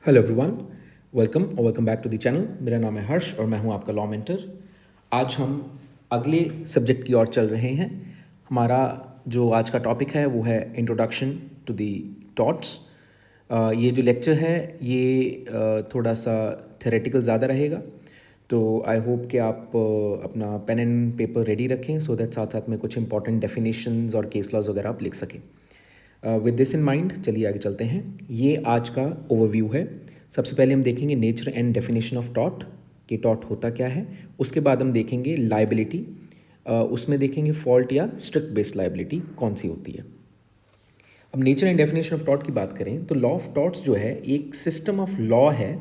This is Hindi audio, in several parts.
Hello everyone, welcome back to the channel. मेरा नाम है हर्ष और मैं हूं आपका लॉ मेंटर। आज हम अगले सब्जेक्ट की ओर चल रहे हैं। हमारा जो आज का टॉपिक है वो है इंट्रोडक्शन टू द टॉट्स। ये जो लेक्चर है ये थोड़ा सा थेरेटिकल ज़्यादा रहेगा, तो आई होप कि आप अपना पेन एंड पेपर रेडी रखें सो दैट साथ साथ में कुछ इंपॉर्टेंट डेफिनेशंस और केस लॉज वगैरह आप लिख सकें। विद दिस इन माइंड चलिए आगे चलते हैं। ये आज का ओवरव्यू है। सबसे पहले हम देखेंगे nature and definition of taught, कि टॉट होता क्या है। उसके बाद हम देखेंगे लाइबिलिटी, उसमें देखेंगे फॉल्ट या स्ट्रिक्ट बेस्ड लाइबिलिटी कौन सी होती है। अब nature and definition of taught की बात करें तो लॉ ऑफ टॉट्स जो है एक सिस्टम ऑफ लॉ है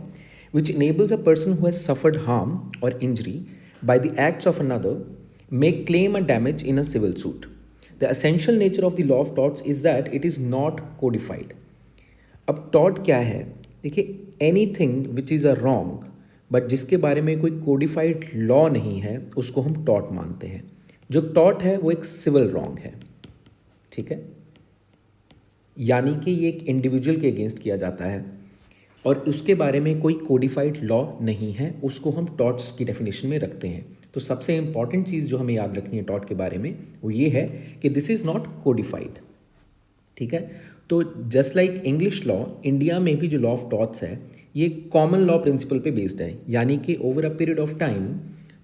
which enables a person who has suffered harm और injury by the acts of another may claim a damage in a civil suit. The essential nature of the law of torts is that it is not codified. अब टॉट क्या है? देखिए, anything which is a wrong but जिसके बारे में कोई कोडिफाइड लॉ नहीं है उसको हम टॉट मानते हैं। जो टॉट है वो एक सिविल रॉन्ग है, ठीक है, यानी कि ये एक इंडिविजुअल के अगेंस्ट किया जाता है और उसके बारे में कोई कोडिफाइड लॉ नहीं है, उसको हम टॉट्स की डेफिनेशन में रखते हैं। तो सबसे इंपॉर्टेंट चीज़ जो हमें याद रखनी है टॉट के बारे में वो ये है कि दिस इज़ नॉट कोडिफाइड, ठीक है। तो just like English law, India में भी जो लॉ ऑफ टॉट्स है ये कॉमन लॉ प्रिंसिपल पे बेस्ड है, यानी कि over a period of time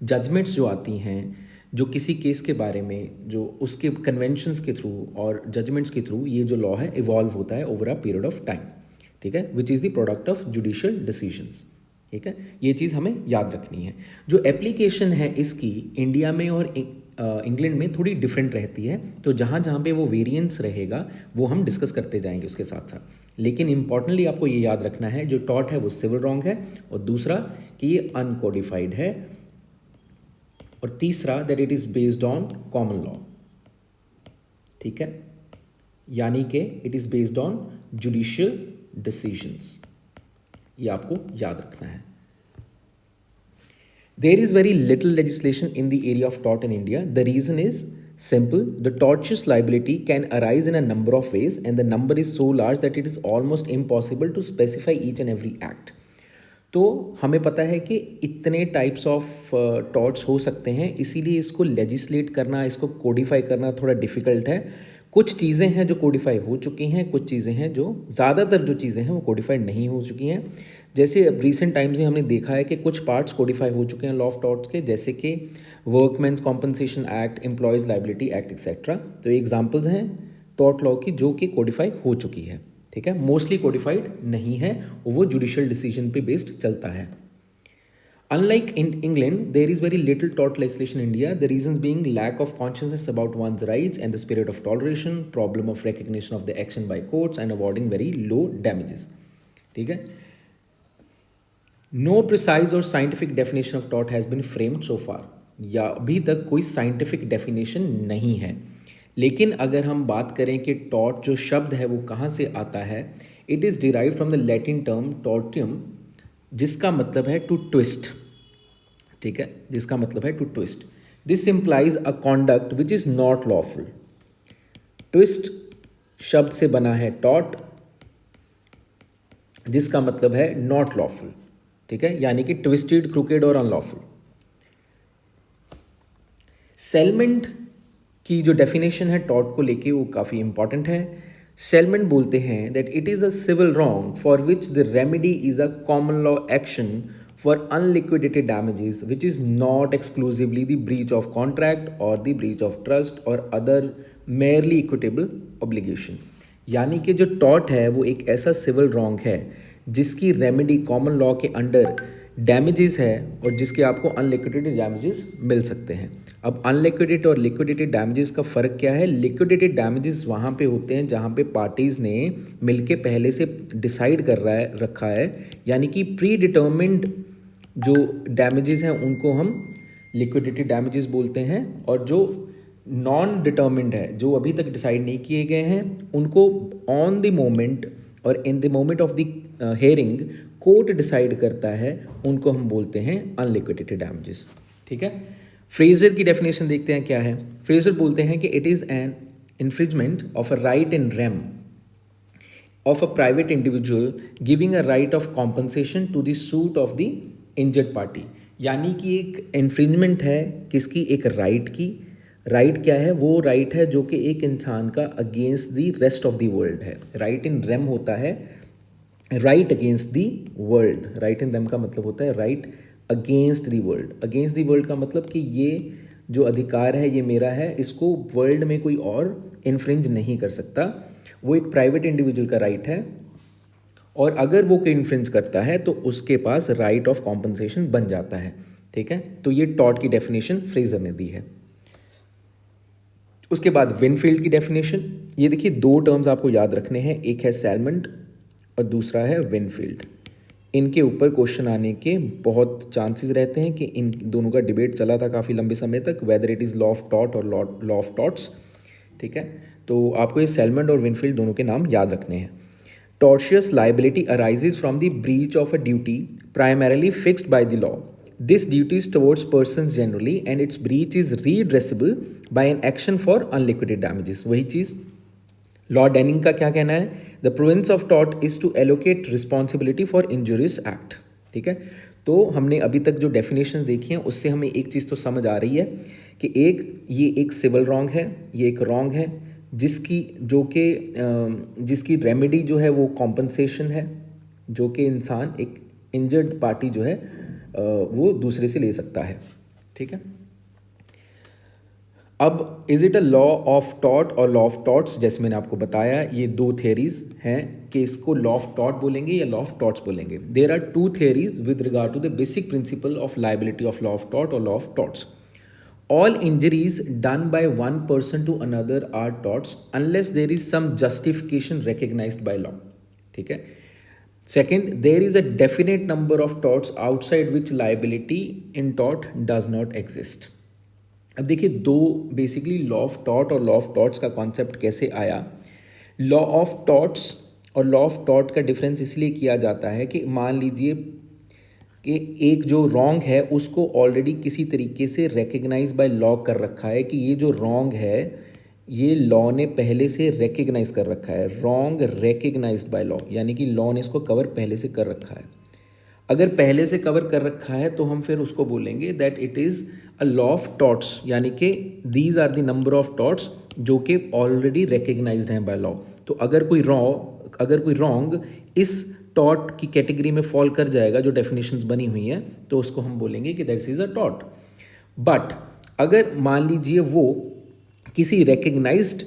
judgments जो आती हैं जो किसी केस के बारे में, जो उसके कन्वेंशंस के थ्रू और जजमेंट्स के थ्रू ये जो लॉ है इवॉल्व होता है over a period of time, ठीक है, विच is the product of judicial decisions, ठीक है। ये चीज़ हमें याद रखनी है। जो एप्लीकेशन है इसकी इंडिया में और इंग्लैंड में थोड़ी डिफरेंट रहती है, तो जहाँ जहाँ पे वो वेरिएंस रहेगा वो हम डिस्कस करते जाएंगे उसके साथ साथ। लेकिन इंपॉर्टेंटली आपको ये याद रखना है जो टॉट है वो सिविल रॉन्ग है, और दूसरा कि ये अनकोडिफाइड है, और तीसरा that it is based on common law, ठीक है, यानी कि it is based on judicial decisions. ये आपको याद रखना है। There is very little legislation in the area of tort in India. The reason is simple. The tortious liability can arise in a number of ways, and the number is so large that it is almost impossible to specify each and every act. तो हमें पता है कि इतने टाइप्स ऑफ टॉर्ट्स हो सकते हैं, इसीलिए इसको लेजिस्लेट करना, इसको कोडिफाई करना थोड़ा डिफ़िकल्ट है। कुछ चीज़ें हैं जो कोडिफाई हो चुकी हैं, कुछ चीज़ें हैं जो, ज़्यादातर जो चीज़ें हैं वो कोडिफाइड नहीं हो चुकी हैं। जैसे अब रिसेंट टाइम्स में हमने देखा है कि कुछ पार्ट्स कोडिफाई हो चुके हैं लॉ ऑफ टॉर्ट्स के, जैसे कि workmen's compensation act, employers' liability act etcetera. तो ये एग्जाम्पल्स हैं टॉर्ट लॉ की जो कि कोडिफाई हो चुकी है, ठीक है। मोस्टली कोडिफाइड नहीं है, वो जुडिशियल डिसीजन पे बेस्ड चलता है। Unlike in England, there is very little tort legislation in India, the reasons being lack of consciousness about one's rights and the spirit of toleration, problem of recognition of the action by courts and awarding very low damages, ठीक है। No precise or scientific definition of tort has been framed so far, या अभी तक कोई साइंटिफिक डेफिनेशन नहीं है। लेकिन अगर हम बात करें कि टॉर्ट जो शब्द है वो कहाँ से आता है, it is derived from the Latin term tortum, जिसका मतलब है टू ट्विस्ट, ठीक है, जिसका मतलब है to twist. This implies a conduct which is not lawful. Twist शब्द से बना है टॉट, जिसका मतलब है नॉट लॉफुल, ठीक है, यानी कि ट्विस्टेड, क्रूकेड और अनलॉफुल। सेलमेंट की जो डेफिनेशन है टॉट को लेके वो काफ़ी इंपॉर्टेंट है। सेलमेंट बोलते हैं that it is a civil wrong for which the remedy is a common law action for unliquidated damages which is not exclusively the breach of contract or the breach of trust or other merely equitable obligation. यानी कि जो टॉट है वो एक ऐसा सिविल रॉन्ग है जिसकी रेमेडी कॉमन लॉ के अंडर डैमेजेस है और जिसके आपको अनलिक्विडेटेड डैमेजेस मिल सकते हैं। अब अनलिक्विडेटेड और लिक्विडेटेड डैमेजेस का फ़र्क क्या है? लिक्विडेटेड डैमेजेस वहाँ पे होते हैं जहाँ पे पार्टीज़ ने मिलके पहले से डिसाइड रखा है, यानी कि प्री डिटर्मिन्ड जो डैमेजेस हैं उनको हम लिक्विडेटेड डैमेजेस बोलते हैं, और जो नॉन डिटर्मिन्ड है, जो अभी तक डिसाइड नहीं किए गए हैं, उनको ऑन द मोमेंट और in the moment of the hearing court decide करता है, उनको हम बोलते हैं अनलिक्विडेटेड डैमेजेस, ठीक है। फ्रेजर की डेफिनेशन देखते हैं क्या है। फ्रेजर बोलते हैं कि it is an infringement of a right in rem of a private individual giving a right of compensation to the suit of the injured party। यानी कि एक इन्फ्रिंजमेंट है किसकी, एक राइट की। राइट क्या है, वो राइट है जो कि एक इंसान का against the rest of the world है। राइट इन रेम होता है right against the world. Right in rem का मतलब होता है right against the world. Against the world का मतलब कि ये जो अधिकार है ये मेरा है, इसको वर्ल्ड में कोई और इन्फ्रिंज नहीं कर सकता। वो एक प्राइवेट इंडिविजुअल का राइट है, और अगर वो कोई इन्फ्रिंज करता है तो उसके पास राइट ऑफ कॉम्पनसेशन बन जाता है। ठीक है, तो ये टॉर्ट की डेफिनेशन फ्रेजर ने दी है। उसके बाद विनफील्ड की डेफिनेशन, ये देखिए दो टर्म्स आपको याद रखने हैं, एक है सैलमंड और दूसरा है विनफील्ड। इनके ऊपर क्वेश्चन आने के बहुत चांसेस रहते हैं कि इन दोनों का डिबेट चला था काफ़ी लंबे समय तक, weather it is law of टॉट और लॉ ऑफ टॉट्स। ठीक है, तो आपको ये सैलमंड और विनफील्ड दोनों के नाम याद रखने हैं। Tortious liability arises from the breach of a duty primarily fixed by the law. This duty is towards persons generally and its breach is redressible by an action for unliquidated damages. वही चीज़ लॉ डेनिंग का क्या कहना है, the province of tort is to allocate responsibility for injurious act. ठीक है, तो हमने अभी तक जो डेफिनेशन देखी हैं उससे हमें एक चीज़ तो समझ आ रही है कि ये एक सिविल रॉन्ग है, ये एक रॉन्ग है जिसकी रेमेडी जो है वो कॉम्पनसेशन है, जो कि इंसान एक इंजर्ड पार्टी जो है वो दूसरे से ले सकता है। ठीक है, अब is it a law of टॉट और लॉ ऑफ टॉट्स, जैसे मैंने आपको बताया ये दो थियरीज हैं कि इसको लॉ ऑफ टॉट बोलेंगे या लॉ ऑफ टॉट्स बोलेंगे। There are two theories with regard to the basic principle of liability of law of टॉट और law of torts. All injuries done by one person to another are torts unless there is some justification recognized by law. ठीक है, second, there is a definite number of torts outside which liability in tort does not exist. अब देखिए दो बेसिकली लॉ ऑफ टॉट और लॉ ऑफ टॉट्स का कॉन्सेप्ट कैसे आया। लॉ ऑफ टॉट्स और लॉ ऑफ टॉट का डिफरेंस इसलिए किया जाता है कि मान लीजिए कि एक जो रॉन्ग है उसको ऑलरेडी किसी तरीके से रिकग्नाइज बाय लॉ कर रखा है कि ये जो रॉन्ग है ये लॉ ने पहले से रिकग्नाइज कर रखा है। रॉन्ग रिकग्नाइज्ड बाय लॉ, यानी कि लॉ ने इसको कवर पहले से कर रखा है। अगर पहले से कवर कर रखा है तो हम फिर उसको बोलेंगे that it is a law of torts, यानी कि these are the number of torts जो कि ऑलरेडी रिकग्नाइज्ड हैं बाय लॉ। तो अगर कोई रॉन्ग इस टॉट की कैटेगरी में फॉल कर जाएगा जो डेफिनेशंस बनी हुई हैं, तो उसको हम बोलेंगे कि that is a taught. But अगर मान लीजिए वो किसी रिकग्नाइज्ड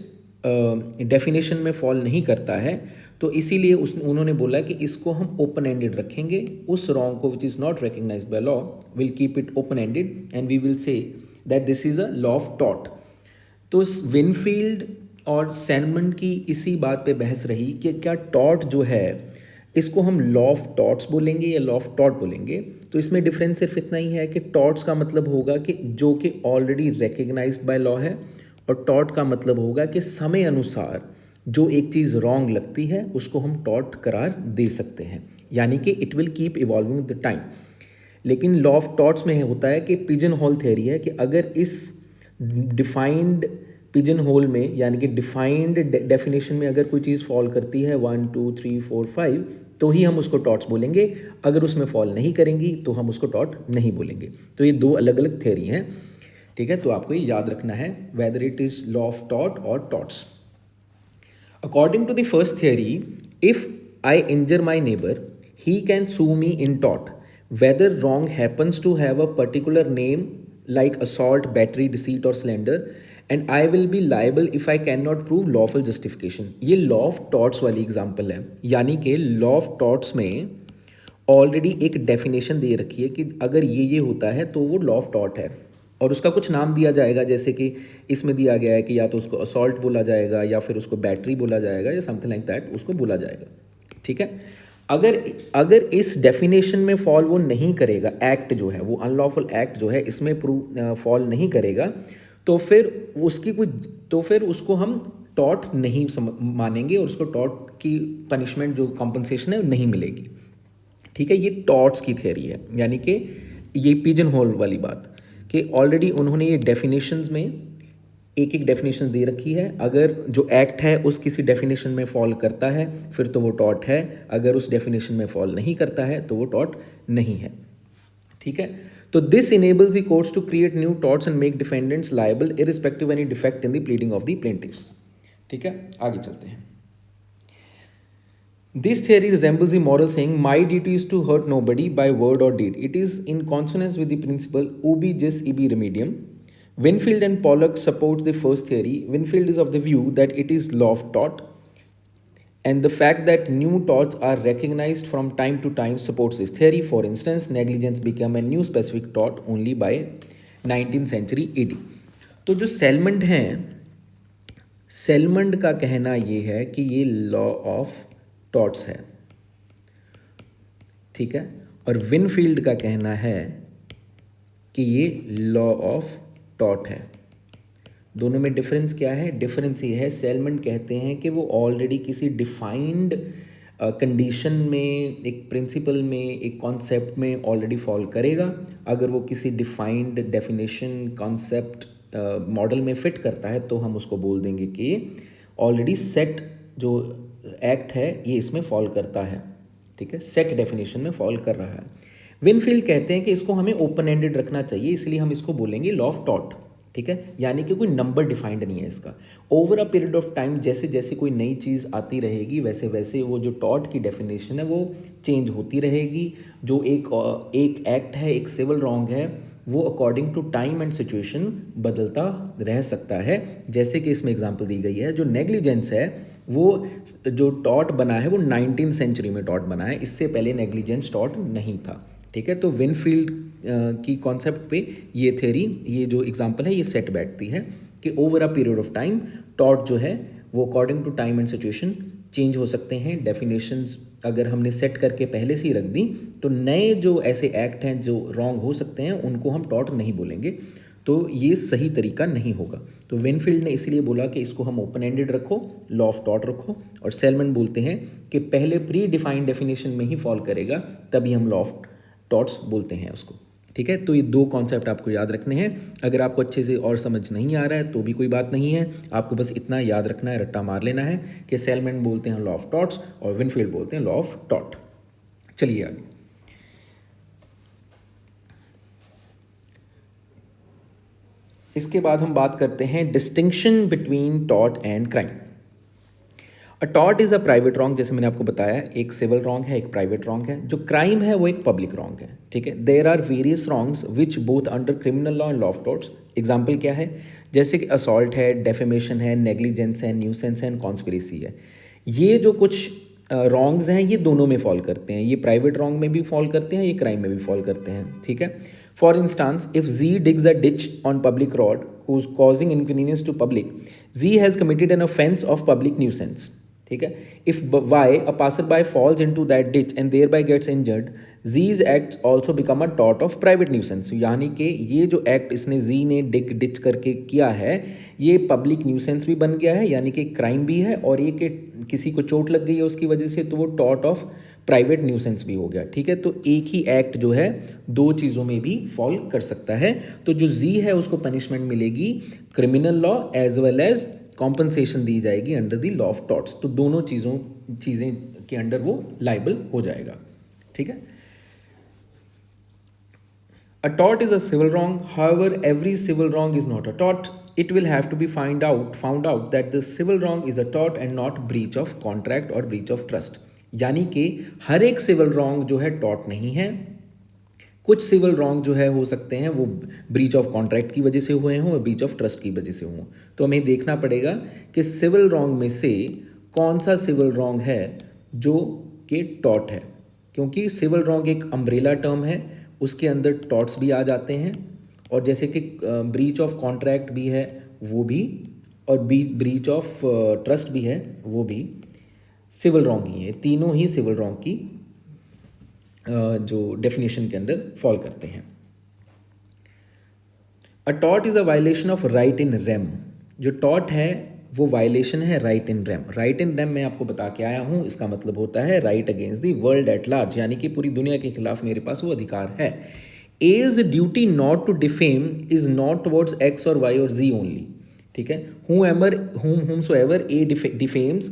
डेफिनेशन में फॉल नहीं करता है, तो इसीलिए उन्होंने बोला कि इसको हम ओपन एंडेड रखेंगे। उस रॉन्ग को which is not recognised by law will keep it open ended and we will say that this is a law of टॉट। तो इस विनफील्ड और सैलमन की इसी बात पे बहस रही कि क्या टॉट जो है इसको हम लॉ ऑफ टॉट्स बोलेंगे या लॉ ऑफ टॉट बोलेंगे। तो इसमें डिफरेंस सिर्फ इतना ही है कि टॉट्स का मतलब होगा कि जो कि ऑलरेडी रिकग्नाइज्ड बाय लॉ है, और टॉट का मतलब होगा कि समय अनुसार जो एक चीज़ रॉन्ग लगती है उसको हम टॉट करार दे सकते हैं, यानी कि it will keep evolving the time. लेकिन लॉ ऑफ टॉट्स में होता है कि पिजन होल थ्योरी है कि अगर इस डिफाइंड पिजन होल में, यानी कि डिफाइंड डेफिनेशन में अगर कोई चीज़ फॉल करती है 1 2 3 4 5 तो ही हम उसको टॉट्स बोलेंगे। अगर उसमें फॉल नहीं करेंगी तो हम उसको टॉट नहीं बोलेंगे। तो ये दो अलग अलग थ्योरी हैं। ठीक है, तो आपको ये याद रखना है whether it is law of टॉट और torts. According to the first theory, if I injure my neighbour he can sue me in टॉट whether wrong happens to have a particular name like assault, battery, deceit और slander, and I will be liable if I can not prove lawful justification. ये लॉ ऑफ टॉट्स वाली एग्जाम्पल है, यानी कि लॉ ऑफ टॉट्स में ऑलरेडी एक डेफिनेशन दे रखी है कि अगर ये होता है तो वो लॉ ऑफ टॉट है, और उसका कुछ नाम दिया जाएगा, जैसे कि इसमें दिया गया है कि या तो उसको असॉल्ट बोला जाएगा या फिर उसको बैटरी बोला जाएगा या समथिंग लाइक दैट उसको बोला जाएगा। ठीक है, अगर इस डेफिनेशन में फॉल वो नहीं करेगा, एक्ट जो है वो अनलॉफुल एक्ट जो है इसमें फॉल नहीं करेगा, तो फिर उसको हम टॉट नहीं मानेंगे और उसको टॉट की पनिशमेंट जो कॉम्पनसेशन है नहीं मिलेगी। ठीक है, ये टॉट्स की थ्योरी है, यानी कि ये पिजन होल वाली बात कि ऑलरेडी उन्होंने ये डेफिनेशंस में एक एक डेफिनेशन दे रखी है। अगर जो एक्ट है उस किसी डेफिनेशन में फॉल करता है फिर तो वो टॉर्ट है, अगर उस डेफिनेशन में फॉल नहीं करता है तो वो टॉर्ट नहीं है। ठीक है, तो this enables the courts to create new torts and make defendants liable irrespective any defect in the pleading of the plaintiffs. ठीक है, आगे चलते हैं। This theory resembles the moral saying, my duty is to hurt nobody by word or deed. It is in consonance with the principle ubi jus ibi remedium. Winfield and Pollock support the first theory. Winfield is of the view that it is law of tort, and the fact that new torts are recognized from time to time supports this theory. For instance, negligence became a new specific tort only by 19th century AD. तो जो सेलमंड हैं, सेलमंड का कहना ये है कि ये लॉ ऑफ टॉर्ट्स है। ठीक है, और विनफील्ड का कहना है कि ये लॉ ऑफ टॉर्ट है। दोनों में डिफरेंस क्या है? डिफरेंस ये है, सेलमंड कहते हैं कि वो ऑलरेडी किसी डिफाइंड कंडीशन में, एक प्रिंसिपल में, एक कॉन्सेप्ट में ऑलरेडी फॉल करेगा। अगर वो किसी डिफाइंड डेफिनेशन, कॉन्सेप्ट, मॉडल में फिट करता है तो हम उसको बोल देंगे कि ऑलरेडी सेट जो एक्ट है ये इसमें फॉल करता है। ठीक है, सेट डेफिनेशन में फॉल कर रहा है। विनफील्ड कहते हैं कि इसको हमें ओपन एंडेड रखना चाहिए, इसलिए हम इसको बोलेंगे लॉ ऑफ टॉर्ट। ठीक है, यानी कि कोई नंबर डिफाइंड नहीं है इसका। Over a period of time जैसे जैसे कोई नई चीज़ आती रहेगी वैसे वैसे वो जो टॉर्ट की डेफिनेशन है वो चेंज होती रहेगी। जो एक एक्ट है, एक सिविल रॉन्ग है, वो according to time and situation बदलता रह सकता है। जैसे कि इसमें एग्जांपल दी गई है, जो नेग्लिजेंस है वो जो टॉर्ट बना है वो 19th सेंचुरी में टॉर्ट बना है, इससे पहले नेग्लिजेंस टॉर्ट नहीं था। ठीक है, तो विनफील्ड की कॉन्सेप्ट पे ये थ्योरी, ये जो एग्जांपल है ये सेट बैठती है कि over a period of time tort जो है वो according to time and situation change हो सकते हैं। डेफिनेशंस अगर हमने सेट करके पहले से ही रख दी तो नए जो ऐसे एक्ट हैं जो रॉन्ग हो सकते हैं उनको हम टॉर्ट नहीं बोलेंगे, तो ये सही तरीका नहीं होगा। तो विनफील्ड ने इसीलिए बोला कि इसको हम ओपन एंडेड रखो, लॉ ऑफ टॉर्ट रखो, और सेलमन बोलते हैं कि पहले प्री डिफाइंड डेफिनेशन में ही फॉल करेगा तभी हम लॉ ऑफ टॉर्ट्स बोलते हैं उसको। ठीक है, तो ये दो कॉन्सेप्ट आपको याद रखने हैं। अगर आपको अच्छे से और समझ नहीं आ रहा है तो भी कोई बात नहीं है, आपको बस इतना याद रखना है, रट्टा मार लेना है कि सेलमन बोलते हैं लॉ ऑफ टॉर्ट्स और विनफील्ड बोलते हैं लॉ ऑफ टॉर्ट। चलिए आगे। इसके बाद हम बात करते हैं distinction between tort and crime. A tort is a private wrong, जैसे मैंने आपको बताया, एक सिविल रॉन्ग है, एक प्राइवेट रॉन्ग है। जो क्राइम है वो एक पब्लिक रॉन्ग है। ठीक है, there are various wrongs which both under criminal law and law of torts. Example क्या है? जैसे कि असॉल्ट है, डेफेमेशन है, नेग्लिजेंस है, न्यूसेंस है, कॉन्स्पिरेसी है। ये जो कुछ रॉन्ग्स हैं ये दोनों में फॉल करते हैं, ये प्राइवेट रॉन्ग में भी फॉल करते हैं, ये क्राइम में भी फॉल करते हैं। ठीक है, for instance, if Z digs a ditch on public road causing inconvenience to public, Z has committed an offense of public nuisance. ठीक है, if Y, a passerby, falls into that ditch and thereby gets injured, Z's acts also become a tort of private nuisance. यानी कि ये जो एक्ट इसने Z ने डिच करके किया है ये पब्लिक न्यूसेंस भी बन गया है, यानी कि क्राइम भी है, और ये कि किसी को चोट लग गई है उसकी वजह से तो वो टॉर्ट ऑफ प्राइवेट न्यूसेंस भी हो गया। ठीक है, तो एक ही एक्ट जो है दो चीज़ों में भी फॉल कर सकता है। तो जो जी है उसको पनिशमेंट मिलेगी criminal law as well as compensation दी जाएगी under the law of torts. तो दोनों चीज़ें के अंडर वो लाइबल हो जाएगा। ठीक है, A tort is a civil wrong. However, every civil wrong is not a tort. It will have to be found out that the civil wrong is a tort and not breach of contract or breach of trust. यानी कि हर एक सिविल रॉन्ग जो है टॉर्ट नहीं है। कुछ सिविल रॉन्ग जो है हो सकते हैं वो ब्रीच ऑफ कॉन्ट्रैक्ट की वजह से हुए हों और ब्रीच ऑफ ट्रस्ट की वजह से हों। तो हमें देखना पड़ेगा कि सिविल रॉन्ग में से कौन सा सिविल रॉन्ग है जो कि टॉर्ट है, क्योंकि सिविल रॉन्ग एक अम्ब्रेला टर्म है, उसके अंदर टॉर्ट्स भी आ जाते हैं, और जैसे कि ब्रीच ऑफ कॉन्ट्रैक्ट भी है वो भी, और ब्रीच ऑफ ट्रस्ट भी है वो भी सिविल रॉन्ग ही है। तीनों ही सिविल रॉन्ग की जो डेफिनेशन के अंदर फॉल करते हैं। A tort is a violation of right in rem. जो टॉर्ट है वो वायलेशन है right in rem. Right in rem मैं आपको बता के आया हूँ, इसका मतलब होता है right against the world at large, यानी कि पूरी दुनिया के खिलाफ मेरे पास वो अधिकार है। As duty not to defame is not towards X और वाई और जी ओनली। ठीक है। whomsoever a defames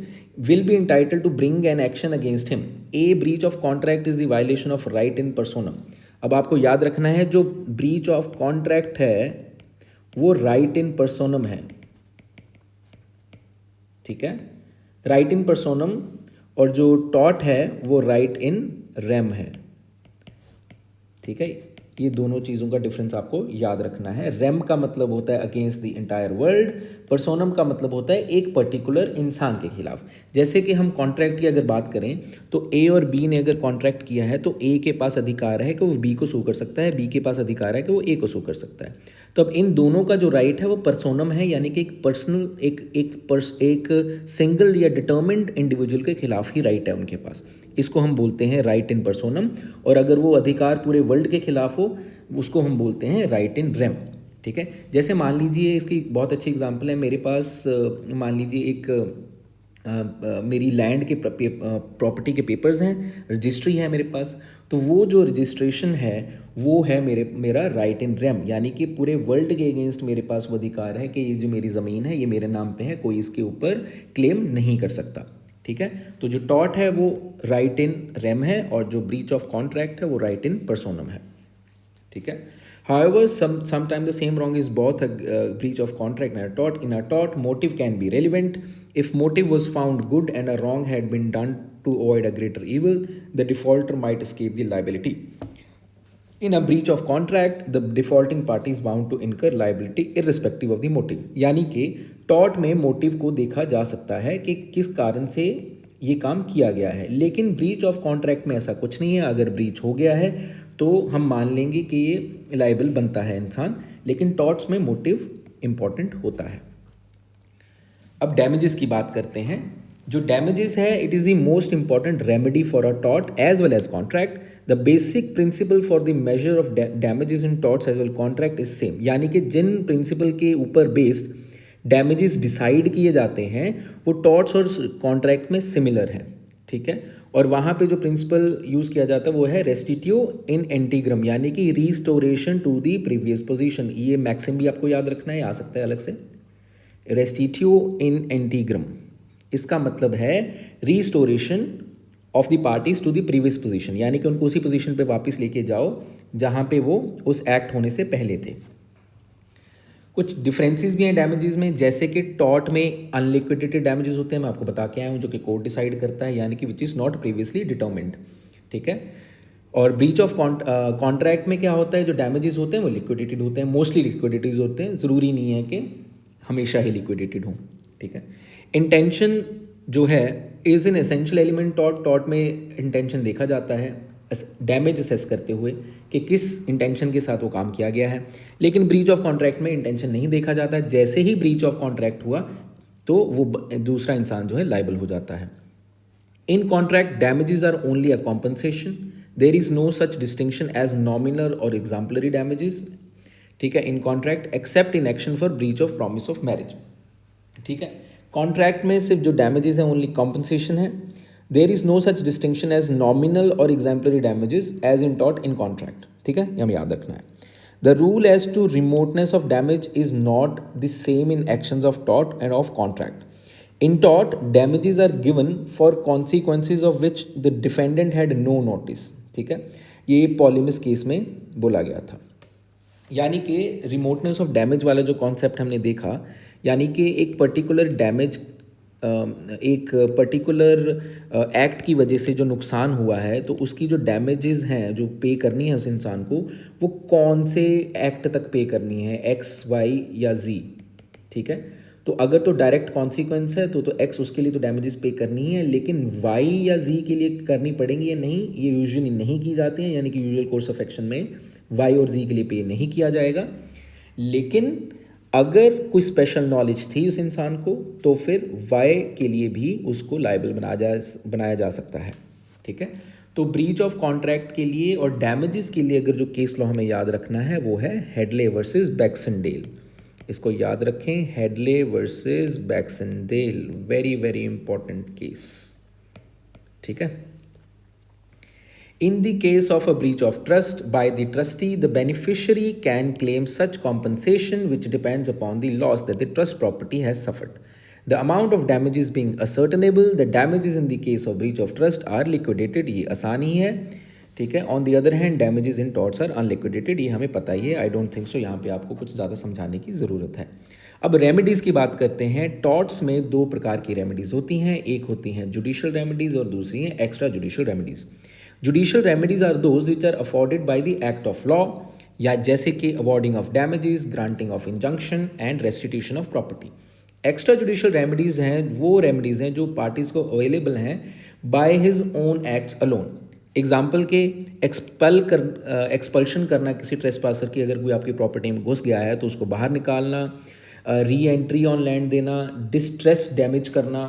will be entitled to bring an action against him. A breach of contract is the violation of right in personam. अब आपको याद रखना है जो ब्रीच ऑफ कॉन्ट्रैक्ट है वो राइट इन पर्सोनम है, ठीक है, राइट इन पर्सोनम, और जो टॉट है वो राइट इन रेम है, ठीक है। ये दोनों चीज़ों का डिफरेंस आपको याद रखना है। रेम का मतलब होता है अगेंस्ट द इंटायर वर्ल्ड, पर्सोनम का मतलब होता है एक पर्टिकुलर इंसान के खिलाफ। जैसे कि हम कॉन्ट्रैक्ट की अगर बात करें तो ए और बी ने अगर कॉन्ट्रैक्ट किया है तो ए के पास अधिकार है कि वो बी को सू कर सकता है, बी के पास अधिकार है कि वो ए को सू कर सकता है। तो अब इन दोनों का जो राइट है वो पर्सोनम है, यानी कि एक पर्सनल एक सिंगल या डिटर्मिन्ड इंडिविजुअल के खिलाफ ही राइट है उनके पास। इसको हम बोलते हैं राइट इन पर्सोनम, और अगर वो अधिकार पूरे वर्ल्ड के खिलाफ हो उसको हम बोलते हैं राइट इन रेम, ठीक है। जैसे मान लीजिए, इसकी बहुत अच्छी एग्जांपल है मेरे पास, मान लीजिए एक मेरी लैंड के प्रॉपर्टी के पेपर्स हैं, रजिस्ट्री है मेरे पास, तो वो जो रजिस्ट्रेशन है वो है मेरा राइट इन रेम, यानी कि पूरे वर्ल्ड के अगेंस्ट मेरे पास वो अधिकार है कि ये जो मेरी ज़मीन है ये मेरे नाम पे है, कोई इसके ऊपर क्लेम नहीं कर सकता, ठीक है। तो जो टॉट है वो राइट इन रेम है और जो ब्रीच ऑफ कॉन्ट्रैक्ट है वो राइट इन पर्सोनम है, ठीक है। However, sometimes the same wrong is both a breach of contract and a tort. In a tort, motive can be relevant. If motive was found good and a wrong had been done to avoid a greater evil, the defaulter might escape the liability. In a breach of contract, the defaulting party is bound to incur liability irrespective of the motive. यानी कि tort में motive को देखा जा सकता है कि किस कारण से ये काम किया गया है, लेकिन ब्रीच ऑफ कॉन्ट्रैक्ट में ऐसा कुछ नहीं है। अगर ब्रीच हो गया है तो हम मान लेंगे कि ये लाइबल बनता है इंसान, लेकिन टॉर्ट्स में मोटिव इंपॉर्टेंट होता है। अब डैमेजेस की बात करते हैं। जो डैमेजेस है, it is the most important remedy for a tort as well as contract. The basic principle for the measure of damages in torts as well contract is same, यानी कि जिन प्रिंसिपल के ऊपर बेस्ड डैमेजेस डिसाइड किए जाते हैं वो टॉर्ट्स और कॉन्ट्रैक्ट में सिमिलर है, ठीक है। और वहाँ पे जो प्रिंसिपल यूज़ किया जाता है वो है रेस्टिट्यू इन एंटीग्रम, यानी कि restoration to the previous position. ये मैक्सिम भी आपको याद रखना है, आ सकता है अलग से, रेस्टिट्यू इन एंटीग्रम, इसका मतलब है restoration of the parties to the previous position, यानी कि उनको उसी पोजीशन पे वापस लेके जाओ जहाँ पे वो उस एक्ट होने से पहले थे। कुछ डिफरेंसेस भी हैं डैमेजेस में, जैसे कि टॉर्ट में अनलिक्विडेटेड डैमेजेस होते हैं, मैं आपको बता के आया हूँ, जो कि कोर्ट डिसाइड करता है, यानी कि विच इज़ नॉट प्रीवियसली डिटर्मिन्ड, ठीक है। और ब्रीच ऑफ कॉन्ट्रैक्ट में क्या होता है, जो डैमेजेस होते हैं वो लिक्विडेटेड होते हैं, मोस्टली लिक्विडेटेड होते हैं, ज़रूरी नहीं है कि हमेशा ही लिक्विडेटेड हों, ठीक है। इंटेंशन जो है is an essential element tort में इंटेंशन देखा जाता है डैमेज असेस करते हुए कि किस इंटेंशन के साथ वो काम किया गया है, लेकिन ब्रीच ऑफ कॉन्ट्रैक्ट में इंटेंशन नहीं देखा जाता। जैसे ही ब्रीच ऑफ कॉन्ट्रैक्ट हुआ तो वो दूसरा इंसान जो है लाइबल हो जाता है। In contract damages are only a compensation, there is no such distinction as nominal और एग्जाम्पलरी डैमेजेस, ठीक है, in contract except in action for breach of promise of marriage, ठीक है। कॉन्ट्रैक्ट में सिर्फ जो डैमेजेस हैं ओनली कॉम्पनसेशन है। There is no such distinction as nominal और एग्जाम्पलरी डैमेजेस एज इन टॉट इन कॉन्ट्रैक्ट, ठीक है, ये हमें याद रखना है। The rule as to remoteness of damage is not the same in actions of taught end of contract. In taught damages are given for consequences of which the defendant had no notice, ठीक है, ये पॉलीमिस केस में बोला गया था। यानी कि रिमोटनेस ऑफ डैमेज वाला जो कॉन्सेप्ट हमने देखा, यानी कि एक पर्टिकुलर डैमेज, एक पर्टिकुलर एक्ट की वजह से जो नुकसान हुआ है तो उसकी जो डैमेजेस हैं जो पे करनी है उस इंसान को, वो कौन से एक्ट तक पे करनी है, एक्स, वाई या जी, ठीक है। तो अगर तो डायरेक्ट कॉन्सिक्वेंस है तो एक्स उसके लिए तो डैमेजेस पे करनी है, लेकिन वाई या जी के लिए करनी पड़ेंगी या नहीं, ये यूजुअली नहीं की जाती हैं, यानी कि यूजुअल कोर्स ऑफ एक्शन में वाई और जी के लिए पे नहीं किया जाएगा। लेकिन अगर कोई स्पेशल नॉलेज थी उस इंसान को तो फिर वाई के लिए भी उसको लायबल बनाया जा सकता है, ठीक है। तो ब्रीच ऑफ कॉन्ट्रैक्ट के लिए और डैमेजेस के लिए अगर जो केस लॉ हमें याद रखना है वो है हेडले वर्सेस बैक्सनडेल। इसको याद रखें, Hadley versus Baxendale, very very important case, ठीक है। In the case of a breach of trust by the trustee, the beneficiary can claim such compensation which depends upon the loss that the trust property has suffered. The amount of damages being ascertainable, the damages in the case of breach of trust are liquidated. ये आसान ही है, ठीक है. On the other hand damages in torts are unliquidated, ये हमें पता ही है. आई डोंट थिंक सो यहाँ पे आपको कुछ ज़्यादा समझाने की ज़रूरत है. अब रेमेडीज़ की बात करते हैं. टॉर्ट्स में दो प्रकार की रेमेडीज़ होती हैं. एक होती हैं जुडिशियल रेमेडीज़ और दूसरी हैं extra judicial remedies. Judicial remedies are those which are afforded by the act of law, या जैसे कि awarding of damages, granting of injunction and restitution of property. Extra judicial remedies हैं वो रेमेडीज़ हैं जो पार्टीज़ को अवेलेबल हैं by his own acts alone. Example के एक्सपल्शन करना किसी ट्रेसपासर की, अगर कोई आपकी प्रॉपर्टी में घुस गया है तो उसको बाहर निकालना, री एंट्री ऑन लैंड देना, डिस्ट्रेस डैमेज करना,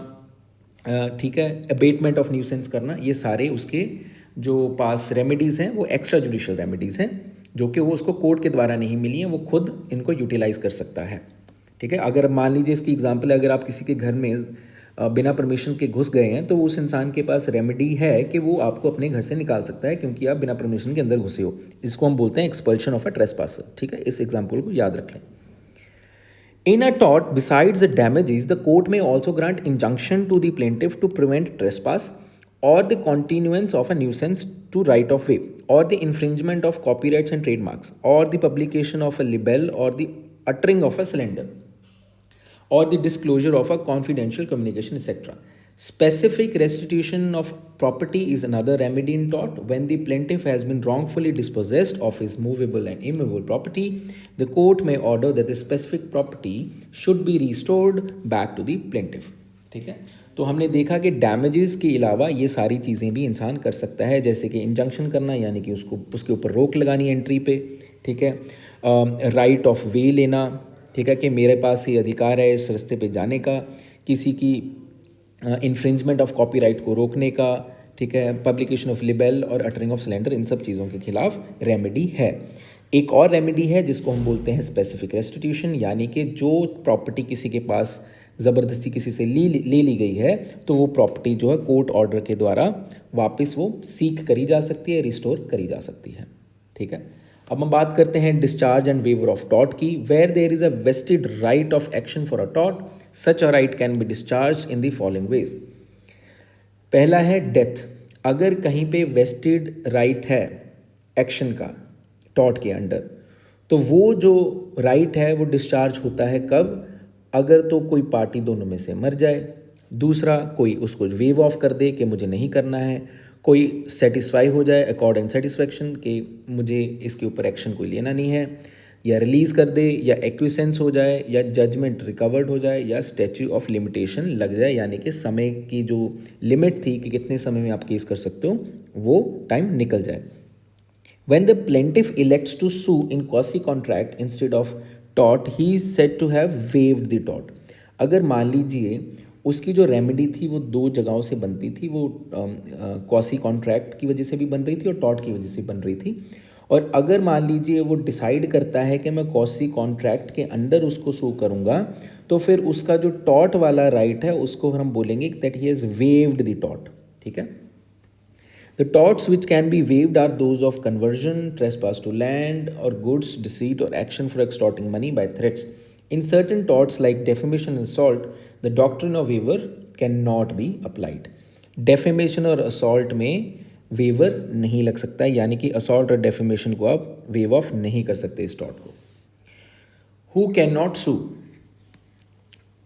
ठीक है, अबेटमेंट ऑफ न्यूसेंस करना, ये सारे उसके जो पास रेमेडीज़ हैं वो एक्स्ट्रा जुडिशियल रेमेडीज़ हैं जो कि वो उसको कोर्ट के द्वारा नहीं मिली हैं, वो खुद इनको यूटिलाइज़ कर सकता है. ठीक है. अगर मान लीजिए इसकी एग्जांपल है, अगर आप किसी के घर में बिना परमिशन के घुस गए हैं तो उस इंसान के पास रेमेडी है कि वो आपको अपने घर से निकाल सकता है क्योंकि आप बिना परमिशन के अंदर घुसे हो. इसको हम बोलते हैं एक्सपल्शन ऑफ अ ट्रेसपासर. ठीक है, इस एग्जाम्पल को याद रख लें. In a tort, besides the damages, the court may also grant injunction to the plaintiff to prevent trespass or the continuance of a nuisance to right of way, or the infringement of copyrights and trademarks, or the publication of a libel, or the uttering of a slander, or the disclosure of a confidential communication, etc. Specific restitution of property is another remedy in tort. When the plaintiff has been wrongfully dispossessed of his movable and immovable property, the court may order that the specific property should be restored back to the plaintiff. ठीक है. तो हमने देखा कि डैमेजेस के अलावा ये सारी चीज़ें भी इंसान कर सकता है, जैसे कि इंजंक्शन करना, यानी कि उसको उसके ऊपर रोक लगानी एंट्री पे. ठीक है. राइट ऑफ वे लेना, ठीक है, कि मेरे पास ये अधिकार है इस रास्ते पे जाने का, किसी की इन्फ्रिंजमेंट ऑफ कॉपीराइट को रोकने का. ठीक है. पब्लिकेशन ऑफ लिबेल और अटरिंग ऑफ स्लैंडर, इन सब चीज़ों के खिलाफ रेमेडी है. एक और रेमेडी है जिसको हम बोलते हैं स्पेसिफिक रेस्टिट्यूशन, यानी कि जो प्रॉपर्टी किसी के पास ज़बरदस्ती किसी से ले ली गई है तो वो प्रॉपर्टी जो है कोर्ट ऑर्डर के द्वारा वापस वो सीक करी जा सकती है, रिस्टोर करी जा सकती है. ठीक है. अब हम बात करते हैं discharge and waiver of tort की. Where there is a vested right of action for a tort, such a right can be discharge in the following ways. पहला है डेथ. अगर कहीं पे वेस्टेड राइट है एक्शन का टॉर्ट के अंडर, तो वो जो राइट है वो डिस्चार्ज होता है कब? अगर तो कोई पार्टी दोनों में से मर जाए, दूसरा कोई उसको वेव ऑफ कर दे कि मुझे नहीं करना है, कोई सेटिस्फाई हो जाए अकॉर्ड एंड सेटिस्फैक्शन कि मुझे इसके ऊपर एक्शन कोई लेना नहीं है, या रिलीज़ कर दे, या एक्विसेंस हो जाए, या जजमेंट रिकवर्ड हो जाए, या स्टैच्यू ऑफ लिमिटेशन लग जाए, यानी कि समय की जो लिमिट थी कि कितने समय में आप केस कर सकते हो वो टाइम निकल जाए. When the plaintiff elects to sue in quasi contract instead of tort, he is said to have waived the tort. अगर मान लीजिए उसकी जो रेमेडी थी वो दो जगहों से बनती थी, वो क्वासी कॉन्ट्रैक्ट की वजह से भी बन रही थी और टॉर्ट की वजह से बन रही थी, और अगर मान लीजिए वो डिसाइड करता है कि मैं क्वासी कॉन्ट्रैक्ट के अंडर उसको सू करूँगा, तो फिर उसका जो टॉर्ट वाला राइट है उसको हम बोलेंगे that he has waived the tort. ठीक है. The torts which can be waived are those of conversion, trespass to land or goods, deceit or action for extorting money by threats. In certain torts like defamation and assault, the doctrine of waiver cannot be applied. Defamation और assault में waiver नहीं लग सकता है, यानी कि assault और defamation को आप waive off नहीं कर सकते इस tort को. Who cannot sue?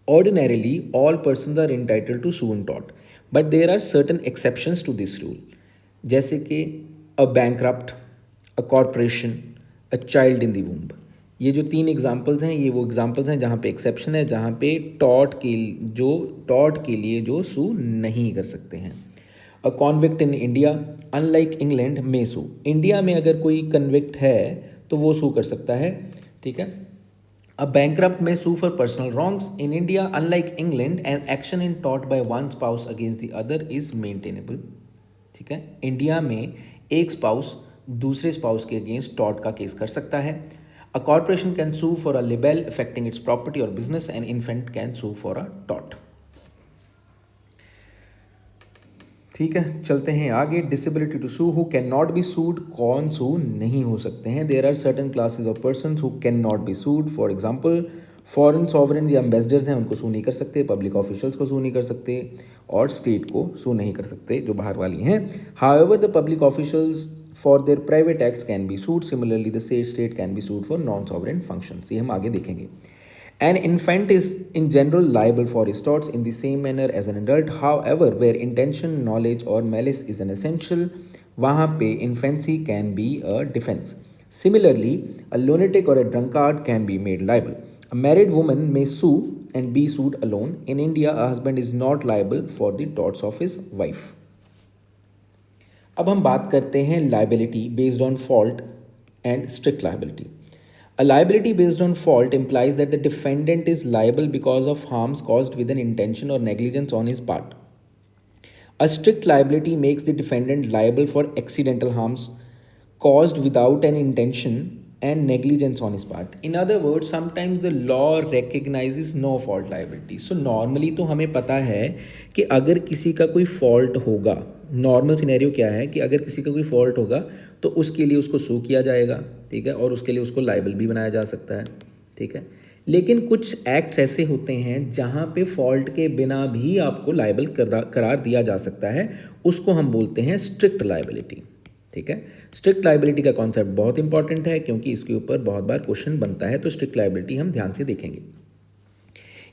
Ordinarily, all persons are entitled to sue in tort, but there are certain exceptions to this rule. जैसे कि a bankrupt, a corporation, a child in the womb. ये जो तीन एग्जांपल्स हैं ये वो एग्जांपल्स हैं जहाँ पे एक्सेप्शन है, जहाँ पे टॉर्ट के लिए जो सू नहीं कर सकते हैं. A convict in India unlike England में सू. इंडिया में अगर कोई कन्विक्ट है तो वो सू कर सकता है. ठीक है. A bankrupt may sue for personal wrongs. In India unlike England an action in tort by one spouse against the other is maintainable. ठीक है. इंडिया में एक स्पाउस दूसरे स्पाउस के अगेंस्ट टॉर्ट का केस कर सकता है. A corporation can sue for a libel affecting its property और business, and infant can sue for a tort. ठीक है, चलते हैं आगे। Disability to sue, who can not be sued, कौन सू नहीं हो सकते हैं। There are certain classes of person who can not be sued. For example, foreign sovereign या एम्बेसडर्स हैं, उनको सू नहीं कर सकते, पब्लिक ऑफिशियल्स को सू नहीं कर सकते, और स्टेट को सू नहीं कर सकते जो बाहर वाली हैं। However the public officials for their private acts can be sued. Similarly the state can be sued for non sovereign functions. ये हम आगे देखेंगे। An infant is in general liable for his torts in the same manner as an adult. However, where intention, knowledge or malice is an essential, वहाँ पे infancy can be a defense. Similarly, a lunatic or a drunkard can be made liable. A married woman may sue and be sued alone. In India, a husband is not liable for the torts of his wife. अब हम बात करते हैं liability based on fault and strict liability. A liability based on fault implies that the defendant is liable because of harms caused with an intention or negligence on his part. A strict liability makes the defendant liable for accidental harms caused without an intention and negligence on his part. In other words, sometimes the law recognizes no fault liability. So normally तो हमें पता है कि अगर किसी का कोई fault होगा, नॉर्मल सिनेरियो क्या है कि अगर किसी का कोई फॉल्ट होगा तो उसके लिए उसको सू किया जाएगा, ठीक है, और उसके लिए उसको लाइबल भी बनाया जा सकता है, ठीक है। लेकिन कुछ एक्ट्स ऐसे होते हैं जहाँ पे फॉल्ट के बिना भी आपको लाइबल करार दिया जा सकता है, उसको हम बोलते हैं स्ट्रिक्ट लाइबिलिटी, ठीक है। स्ट्रिक्ट लाइबिलिटी का कॉन्सेप्ट बहुत इंपॉर्टेंट है क्योंकि इसके ऊपर बहुत बार क्वेश्चन बनता है, तो स्ट्रिक्ट लाइबिलिटी हम ध्यान से देखेंगे।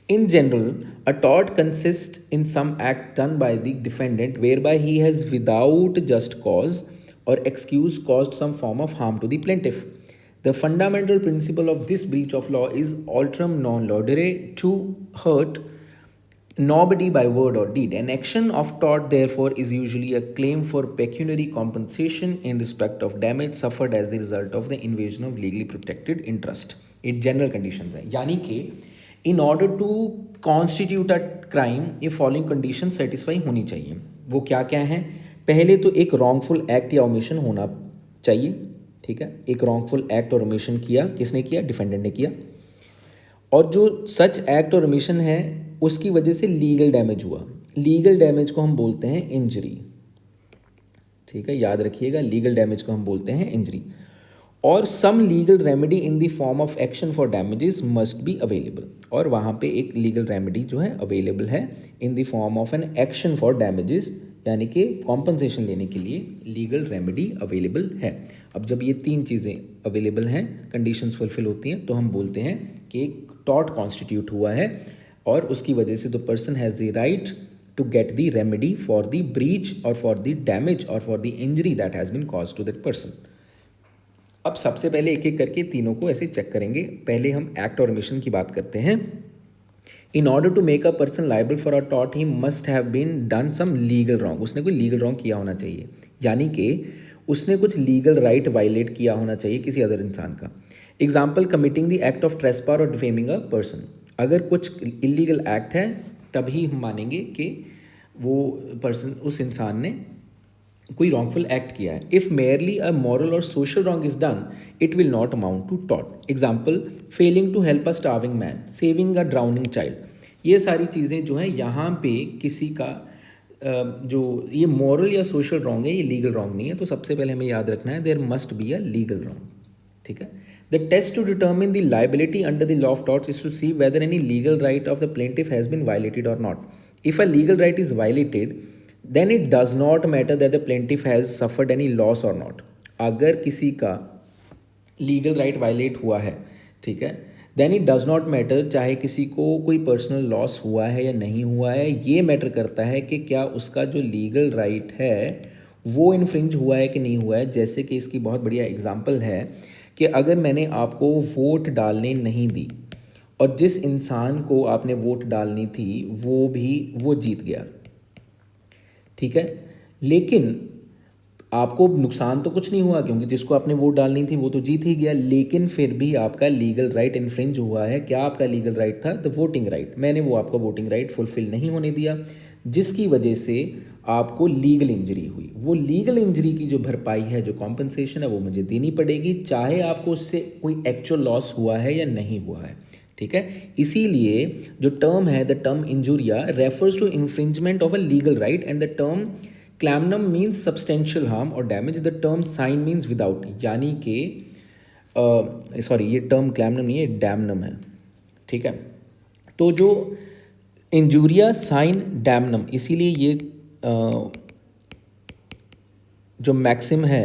In general, a tort consists in some act done by the defendant whereby he has without just cause or excuse caused some form of harm to the plaintiff. The fundamental principle of this breach of law is alterum non laudere, to hurt nobody by word or deed. An action of tort therefore is usually a claim for pecuniary compensation in respect of damage suffered as the result of the invasion of legally protected interest. ये general conditions हैं, यानी कि in order to constitute a crime ये फॉलोइंग कंडीशन सेटिस्फाई होनी चाहिए। वो क्या क्या हैं? पहले तो एक रॉन्गफुल एक्ट या ओमिशन होना चाहिए, ठीक है। एक रॉन्गफुल एक्ट और ओमिशन किया, किसने किया? डिफेंडेंट ने किया। और जो सच एक्ट और ओमिशन है उसकी वजह से लीगल डैमेज हुआ, लीगल डैमेज को हम बोलते हैं इंजरी, ठीक है, याद रखिएगा, लीगल डैमेज को हम बोलते हैं इंजरी। और some legal remedy in the form of action for damages must be available, और वहाँ पे एक लीगल रेमेडी जो है अवेलेबल है इन the form of N action for damages, यानी कि कॉम्पनसेशन लेने के लिए लीगल रेमेडी अवेलेबल है। अब जब ये तीन चीज़ें अवेलेबल हैं, कंडीशंस फुलफिल होती हैं, तो हम बोलते हैं कि एक टॉर्ट कॉन्स्टिट्यूट हुआ है और उसकी वजह से the person has the right to get the remedy for the breach और फॉर द डैमेज और for the injury that has been cause to that person. अब सबसे पहले एक एक करके तीनों को ऐसे चेक करेंगे। पहले हम एक्ट और ओमिशन की बात करते हैं। In order to make a person liable for a tort he must have been done some legal wrong, उसने कोई लीगल रॉन्ग किया होना चाहिए, यानी कि उसने कुछ लीगल राइट वायलेट किया होना चाहिए किसी अदर इंसान का। Example, committing the act of trespass और डिफेमिंग अ पर्सन। अगर कुछ इलीगल एक्ट है तभी हम मानेंगे कि वो पर्सन, उस इंसान ने कोई रॉन्गफुल एक्ट किया है। If merely a moral or social wrong is done it will not amount to tort. Example, failing to help a starving man, saving a drowning child. ये सारी चीज़ें जो हैं यहाँ पे किसी का जो ये मॉरल या सोशल रॉन्ग है, ये लीगल रॉन्ग नहीं है। तो सबसे पहले हमें याद रखना है there must be a legal wrong, ठीक है। The test to determine the liability under the law of torts is to see whether any legal right of the plaintiff has been violated और नॉट। If a legal right is violated then it does not matter that the plaintiff has suffered any loss or not. अगर किसी का लीगल राइट वायलेट हुआ है, ठीक है, then it does not matter चाहे किसी को कोई पर्सनल लॉस हुआ है या नहीं हुआ है। ये मैटर करता है कि क्या उसका जो लीगल राइट है वो इन्फ्रिंज हुआ है कि नहीं हुआ है। जैसे कि इसकी बहुत बढ़िया एग्जांपल है कि अगर मैंने आपको वोट डालने नहीं दी और जिस इंसान को आपने वोट डालनी थी वो जीत गया, ठीक है, लेकिन आपको नुकसान तो कुछ नहीं हुआ क्योंकि जिसको आपने वोट डालनी थी वो तो जीत ही गया, लेकिन फिर भी आपका लीगल राइट इन्फ्रिंज हुआ है। क्या आपका लीगल राइट था? The voting right. मैंने वो आपका वोटिंग राइट फुलफिल नहीं होने दिया, जिसकी वजह से आपको लीगल इंजरी हुई। वो लीगल इंजरी की जो भरपाई है, जो कॉम्पनसेशन है, वो मुझे देनी पड़ेगी, चाहे आपको उससे कोई एक्चुअल लॉस हुआ है या नहीं हुआ है, ठीक है। इसीलिए जो टर्म है, the term injuria refers to infringement of a legal right and the term क्लैमनम मीन्स सब्सटेंशियल हार्म और damage, the term sine means without, यानी कि सॉरी ये टर्म क्लैमनम नहीं है, डैमनम है, ठीक है। तो जो इंजूरिया साइन डैमनम, इसीलिए ये जो मैक्सिम है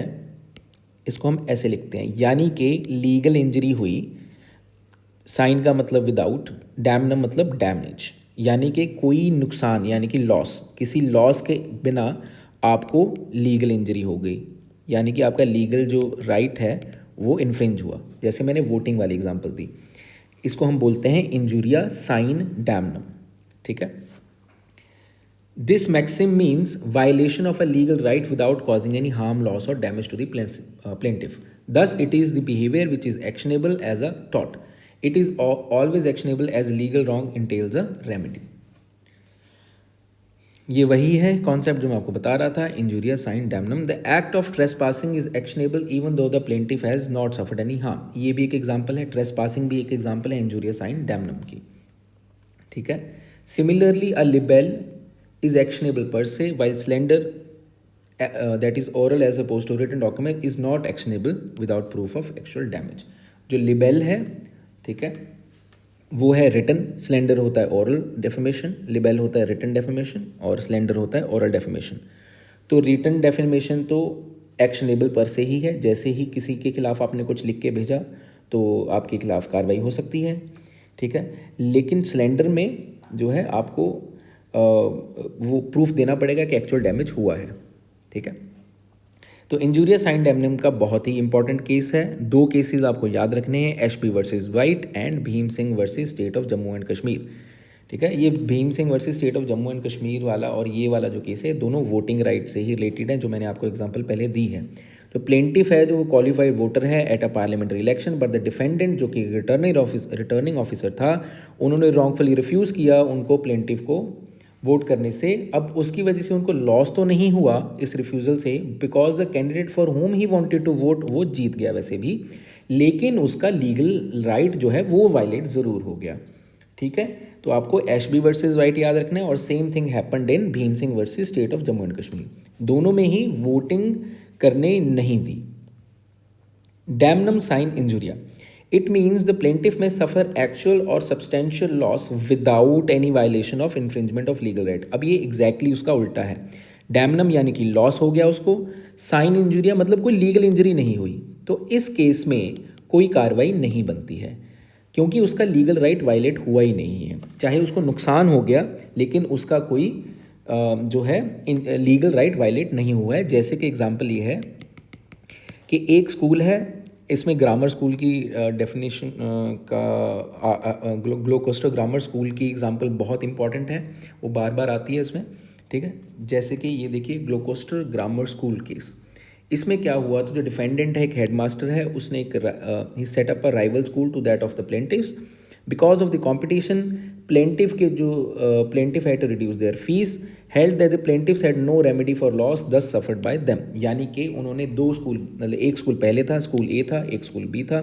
इसको हम ऐसे लिखते हैं, यानी कि लीगल इंजरी हुई, साइन का मतलब विदाउट, डैमनम मतलब डैमेज, यानी कि कोई नुकसान यानी कि लॉस, किसी लॉस के बिना आपको लीगल इंजरी हो गई, यानी कि आपका लीगल जो राइट है वो इन्फ्रिंज हुआ। जैसे मैंने वोटिंग वाली एग्जांपल दी, इसको हम बोलते हैं इंजूरिया साइन डैमनम, ठीक है। This maxim means violation of a legal right without causing any harm, loss और damage to the plaintiff. Thus, it is the behavior which is actionable as a tort. It is always actionable as legal wrong entails a remedy. ये वही है कॉन्सेप्ट जो मैं आपको बता रहा था, इंजूरिया साइन डैमनम। The act of trespassing is actionable even though the plaintiff has not suffered any harm. ये भी एक एग्जाम्पल है, ट्रेसपासिंग भी एक एग्जाम्पल है इंजूरिया साइन डैमनम की, ठीक है। Similarly a libel is actionable per se, while slender that is oral as opposed to written document is not actionable without proof of actual damage. जो लिबेल है, ठीक है, वो है रिटन, स्लेंडर होता है ओरल डेफेमेशन, लिबेल होता है रिटन डेफेमेशन और स्लेंडर होता है ओरल डेफेमेशन। तो रिटन डेफेमेशन तो एक्शनेबल पर से ही है, जैसे ही किसी के खिलाफ आपने कुछ लिख के भेजा तो आपके खिलाफ कार्रवाई हो सकती है, ठीक है। लेकिन स्लेंडर में जो है आपको वो प्रूफ देना पड़ेगा कि एक्चुअल डैमेज हुआ है, ठीक है। तो इंजूरिया साइन डैमनम का बहुत ही इंपॉर्टेंट केस है। दो केसेस आपको याद रखने हैं, HP versus white and Bhim Singh versus state of Jammu and Kashmir, ठीक है। ये Bhim Singh versus state of Jammu and Kashmir वाला और ये वाला जो केस है, दोनों वोटिंग राइट से ही रिलेटेड है, जो मैंने आपको एग्जांपल पहले दी है। तो प्लेंटिफ है जो क्वालिफाइड वोटर है at a parliamentary election, but the defendant जो कि रिटर्निंग ऑफिसर था, उन्होंने रॉन्गफुली रिफ्यूज़ किया उनको प्लेंटिफ को वोट करने से। अब उसकी वजह से उनको लॉस तो नहीं हुआ इस रिफ्यूज़ल से, because the candidate for whom he wanted to vote वो जीत गया वैसे भी, लेकिन उसका लीगल राइट जो है वो वायलेट ज़रूर हो गया, ठीक है। तो आपको एशबी वर्सेस वाइट याद रखना है, और same thing happened in Bhim Singh versus state of Jammu and Kashmir, दोनों में ही वोटिंग करने नहीं दी। Damnum sine injuria, it means the plaintiff may suffer actual or substantial loss without any violation of infringement of legal right. अब ये exactly उसका उल्टा है। डैमनम यानी कि लॉस हो गया उसको, साइन इंजूरिया मतलब कोई लीगल इंजरी नहीं हुई, तो इस केस में कोई कार्रवाई नहीं बनती है, क्योंकि उसका लीगल राइट वायलेट हुआ ही नहीं है। चाहे उसको नुकसान हो गया, लेकिन उसका कोई जो है लीगल राइट वायलेट नहीं हुआ है। जैसे कि एग्जाम्पल ये है कि एक स्कूल है, इसमें ग्रामर स्कूल की डेफिनेशन का ग्लोकोस्टर ग्रामर स्कूल की एग्जांपल बहुत इंपॉर्टेंट है, वो बार बार आती है इसमें, ठीक है। जैसे कि ये देखिए ग्लोकोस्टर ग्रामर स्कूल केस, इसमें क्या हुआ, तो जो डिफेंडेंट है एक हेडमास्टर है, उसने एक ही set up a rival school to that of the plaintiffs. Because of the competition, plaintiff के जो plaintiff had to reduce their fees, held that the plaintiffs had no remedy for loss thus suffered by them. यानी कि उन्होंने दो स्कूल, मतलब एक स्कूल पहले था, स्कूल ए था, एक स्कूल बी था।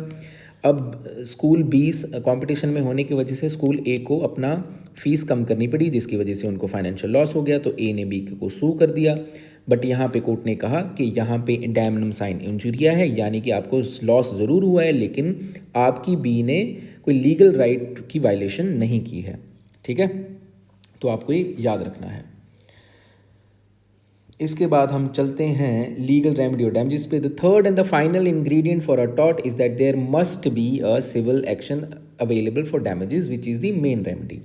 अब स्कूल बी कंपटीशन में होने की वजह से स्कूल ए को अपना फीस कम करनी पड़ी, जिसकी वजह से उनको फाइनेंशियल लॉस हो गया, तो ए ने बी को सू कर दिया। बट यहाँ पे कोर्ट ने कहा कि यहाँ पे डैमनम साइन इंजूरिया है, यानी कि आपको लॉस ज़रूर हुआ है, लेकिन आपकी बी ने कोई लीगल राइट की वायलेशन नहीं की है, ठीक है। तो आपको ये याद रखना है। इसके बाद हम चलते हैं लीगल रेमेडी और डैमेजेस पे। The third and the final ingredient for a tort is that there must be a civil action available for damages, which is the main remedy.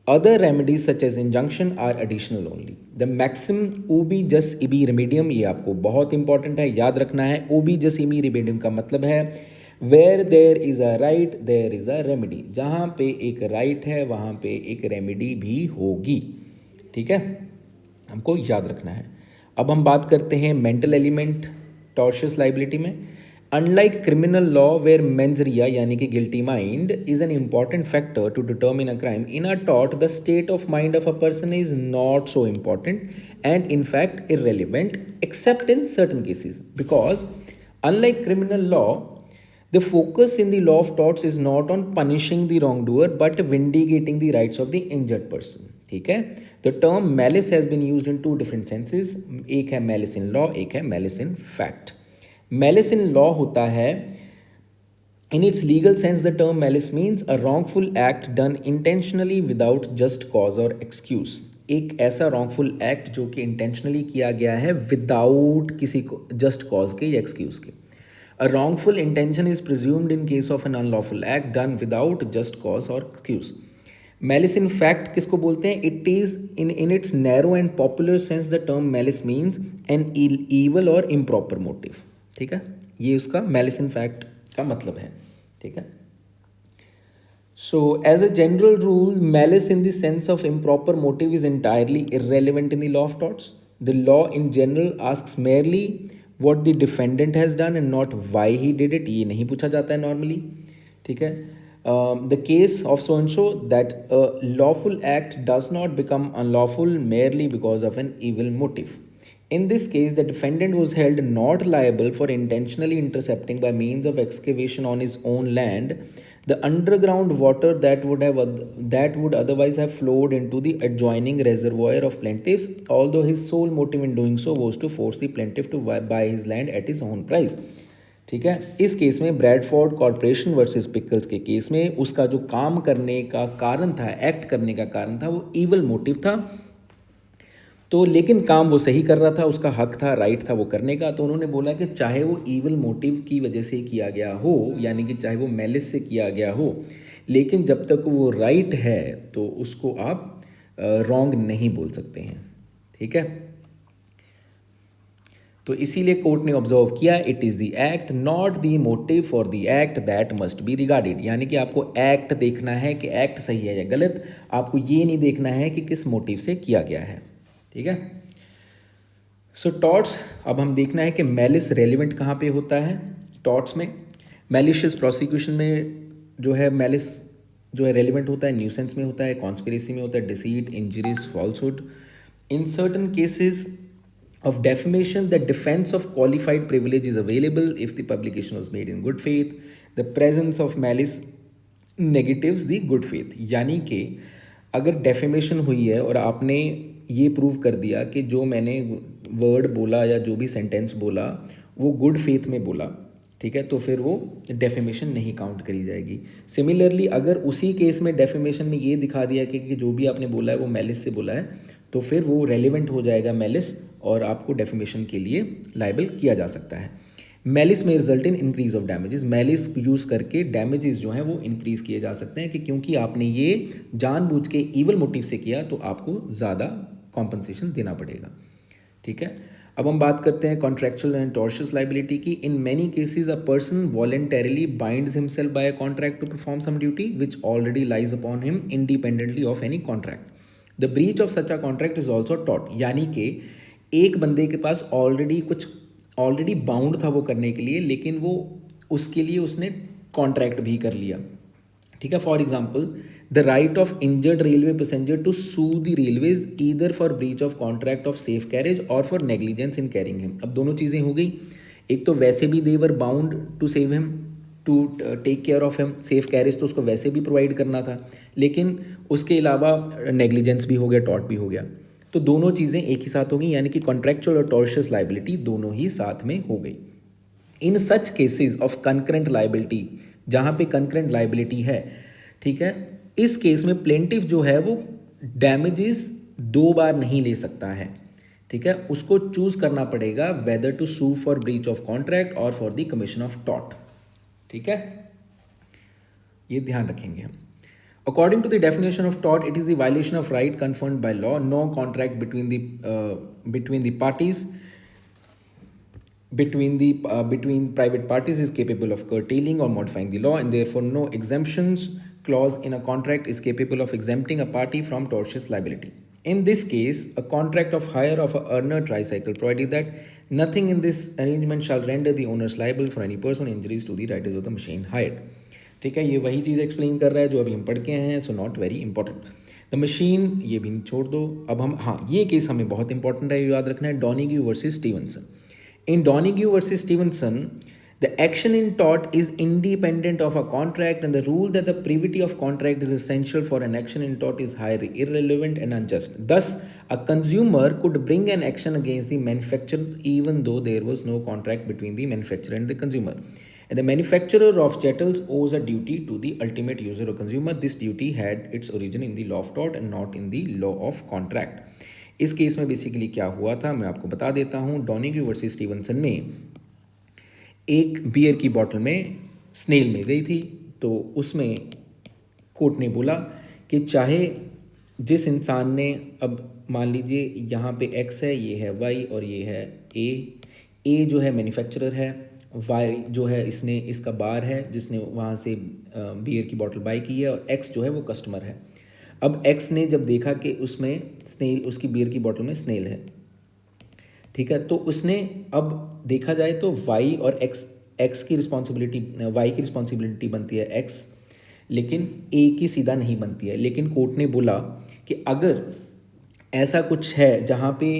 Other remedies such as injunction are additional only. The maxim ubi jus ibi remedium, ये आपको बहुत इंपॉर्टेंट है, याद रखना है। ubi jus ibi remedium का मतलब है where there is a right there is a remedy। जहाँ पे एक राइट है वहाँ पे एक रेमेडी भी होगी, ठीक है, हमको याद रखना है। अब हम बात करते हैं मेंटल एलिमेंट टॉर्शियस लाइबिलिटी में। Unlike criminal law where mens rea यानी कि guilty mind is an important factor to determine a crime, in a tort the state of mind of a person is not so important and in fact irrelevant except in certain cases, because unlike criminal law the focus in the law of torts is not on punishing the wrongdoer but vindicating the rights of the injured person, ठीक है। The term malice has been used in two different senses, एक है मैलिस इन लॉ, एक है malice in fact. Malice in law होता है, in its legal sense the term malice means a wrongful act done intentionally without just cause or excuse। एक ऐसा wrongful act जो कि intentionally किया गया है without किसी को just cause के या excuse के। A wrongful intention is presumed in case of an unlawful act done without just cause or excuse। Malice in fact किसको बोलते हैं? It is in its narrow and popular sense the term malice means an evil or improper motive। ठीक है, ये उसका malice in fact का मतलब है। ठीक है। So as a general rule malice in the sense of improper motive is entirely irrelevant in the law of torts. The law in general asks merely what the defendant has done and not why he did it. ये नहीं पूछा जाता है नॉर्मली। ठीक है। The case of so and so that lawful act does not become unlawful merely because of an evil motive. In this case, the defendant was held not liable for intentionally intercepting by means of excavation on his own land the underground water that would otherwise have flowed into the adjoining reservoir of plaintiffs, although his sole motive in doing so was to force the plaintiff to buy his land at his own price। ठीक है। इस केस में ब्रैडफोर्ड कॉरपोरेशन वर्सेस पिकल्स के केस में उसका जो काम करने का कारण था, एक्ट करने का कारण था, वो ईवल मोटिव था। तो लेकिन काम वो सही कर रहा था, उसका हक था, राइट था वो करने का। तो उन्होंने बोला कि चाहे वो ईवल मोटिव की वजह से किया गया हो, यानी कि चाहे वो मैलिस से किया गया हो, लेकिन जब तक वो राइट है तो उसको आप रॉन्ग नहीं बोल सकते हैं। ठीक है। तो इसीलिए कोर्ट ने ऑब्जर्व किया it is the act not the motive for the act that must be regarded. यानी कि आपको एक्ट देखना है कि एक्ट सही है या गलत, आपको ये नहीं देखना है कि किस मोटिव से किया गया है। ठीक है। सो टॉर्ट्स, अब हम देखना है कि मैलिस रेलिवेंट कहाँ पे होता है। टॉर्ट्स में मैलिशियस प्रोसिक्यूशन में जो है मैलिस जो है रेलिवेंट होता है, न्यूसेंस में होता है, कॉन्स्पिरेसी में होता है, deceit, injuries, falsehood. In certain cases of defamation the defense of qualified privilege is available if the publication was made in good faith, the presence of malice negatives the good faith। यानी कि अगर डेफेमेशन हुई है और आपने ये प्रूव कर दिया कि जो मैंने वर्ड बोला या जो भी सेंटेंस बोला वो गुड फेथ में बोला, ठीक है, तो फिर वो डेफेमेशन नहीं काउंट करी जाएगी। सिमिलरली अगर उसी केस में डेफेमेशन में ये दिखा दिया कि जो भी आपने बोला है वो मैलिस से बोला है, तो फिर वो रेलिवेंट हो जाएगा मैलिस और आपको डेफेमेशन के लिए लाइबल किया जा सकता है। मैलिस में result in increase of damages, malice use करके डैमेजेस जो हैं वो इंक्रीज़ किए जा सकते हैं कि क्योंकि आपने ये जानबूझ के ईवल मोटिव से किया तो आपको ज़्यादा कॉम्पनसेशन देना पड़ेगा। ठीक है। अब हम बात करते हैं कॉन्ट्रैक्चुअल एंड टॉर्शियस लाइबिलिटी की। In many cases a person voluntarily binds himself by a contract to perform some duty which already lies upon him independently of any contract. The breach of such a contract is also टॉट। यानी कि एक बंदे के पास ऑलरेडी बाउंड था वो करने के लिए, लेकिन वो उसके लिए उसने कॉन्ट्रैक्ट भी कर लिया। ठीक है। For example the right of injured railway passenger to sue the railways either for breach of contract of safe carriage और for negligence in carrying him. अब दोनों चीज़ें हो गई। एक तो वैसे भी they were bound to save him, to take care of him, safe carriage तो उसको वैसे भी प्रोवाइड करना था, लेकिन उसके अलावा नेग्लिजेंस भी हो गया, टॉर्ट भी हो गया। तो दोनों चीज़ें एक ही साथ हो गई, यानी कि कॉन्ट्रैक्चुअल और टॉर्शियस लाइबिलिटी दोनों ही साथ में हो गई। In such cases of concurrent liability, जहाँ पे कंकरेंट लाइबिलिटी है, ठीक है, इस केस में प्लेंटिफ जो है वो डैमेजेस दो बार नहीं ले सकता है। ठीक है। उसको चूज करना पड़ेगा whether to sue for breach of contract और for the commission of tort. ठीक है, ये ध्यान रखेंगे हम। According to the definition of tort, it is the violation of right confirmed by law. No contract between the parties between private parties is capable of curtailing or modifying the law, and therefore no exemptions clause in a contract is capable of exempting a party from tortious liability. In this case, a contract of hire of a earner tricycle provided that nothing in this arrangement shall render the owners liable for any personal injuries to the riders of the machine hired. ठीक है, ये वही चीज़ एक्सप्लेन कर रहा है जो अभी हम पढ़ के हैं। So not very important. The machine, ये भी छोड़ दो। अब हम, हाँ, ये केस हमें बहुत इंपॉर्टेंट है, याद रखना है। Donoghue versus Stevenson. In Donoghue versus Stevenson The action in tort is independent of a contract, and the rule that the privity of contract is essential for an action in tort is highly irrelevant and unjust. Thus, a consumer could bring an action against the manufacturer even though there was no contract between the manufacturer and the consumer. And the manufacturer of chattels owes a duty to the ultimate user or consumer. This duty had its origin in the law of tort and not in the law of contract. इस केस में बेसिकली क्या हुआ था मैं आपको बता देता हूँ. डॉनिग्यू वर्सेस स्टीवनसन में एक बियर की बॉटल में स्नेल मिल गई थी. तो उसमें कोर्ट ने बोला कि चाहे जिस इंसान ने, अब मान लीजिए यहाँ पे एक्स है, ये है वाई और ये है ए जो है मैन्युफैक्चरर है, वाई जो है इसने इसका बार है जिसने वहाँ से बियर की बॉटल बाई की है, और एक्स जो है वो कस्टमर है. अब एक्स ने जब देखा कि उसमें स्नेल, उसकी बियर की बॉटल में स्नेल है, ठीक है, तो उसने अब देखा जाए तो वाई और एक्स की रिस्पॉन्सिबिलिटी, वाई की रिस्पॉन्सिबिलिटी बनती है एक्स, लेकिन ए की सीधा नहीं बनती है. लेकिन कोर्ट ने बोला कि अगर ऐसा कुछ है जहाँ पे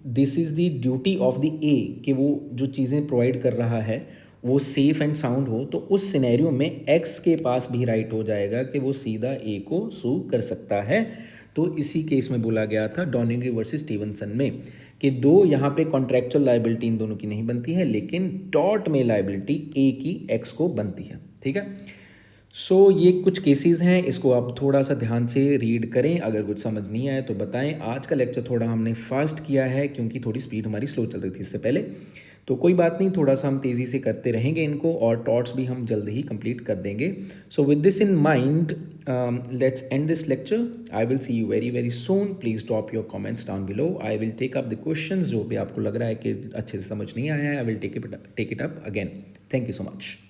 this is the duty of the ए कि वो जो चीज़ें प्रोवाइड कर रहा है वो सेफ़ एंड साउंड हो, तो उस सिनेरियो में एक्स के पास भी राइट हो जाएगा कि वो सीधा ए को सू कर सकता है. तो इसी केस में बोला गया था डॉनिग्यू वर्सेस स्टीवनसन में कि दो यहाँ पे कॉन्ट्रैक्चुअल लायबिलिटी इन दोनों की नहीं बनती है, लेकिन टॉर्ट में लायबिलिटी ए की एक्स को बनती है. ठीक है. सो ये कुछ केसेस हैं, इसको आप थोड़ा सा ध्यान से रीड करें. अगर कुछ समझ नहीं आए तो बताएं. आज का लेक्चर थोड़ा हमने फास्ट किया है क्योंकि थोड़ी स्पीड हमारी स्लो चल रही थी इससे पहले. तो कोई बात नहीं, थोड़ा सा हम तेज़ी से करते रहेंगे इनको, और टॉट्स भी हम जल्द ही कंप्लीट कर देंगे. So with this in mind let's end this lecture. I will see you very very soon. Please drop your comments down below. I will take up the questions जो भी आपको लग रहा है कि अच्छे से समझ नहीं आया है. I will take it up again. Thank you so much.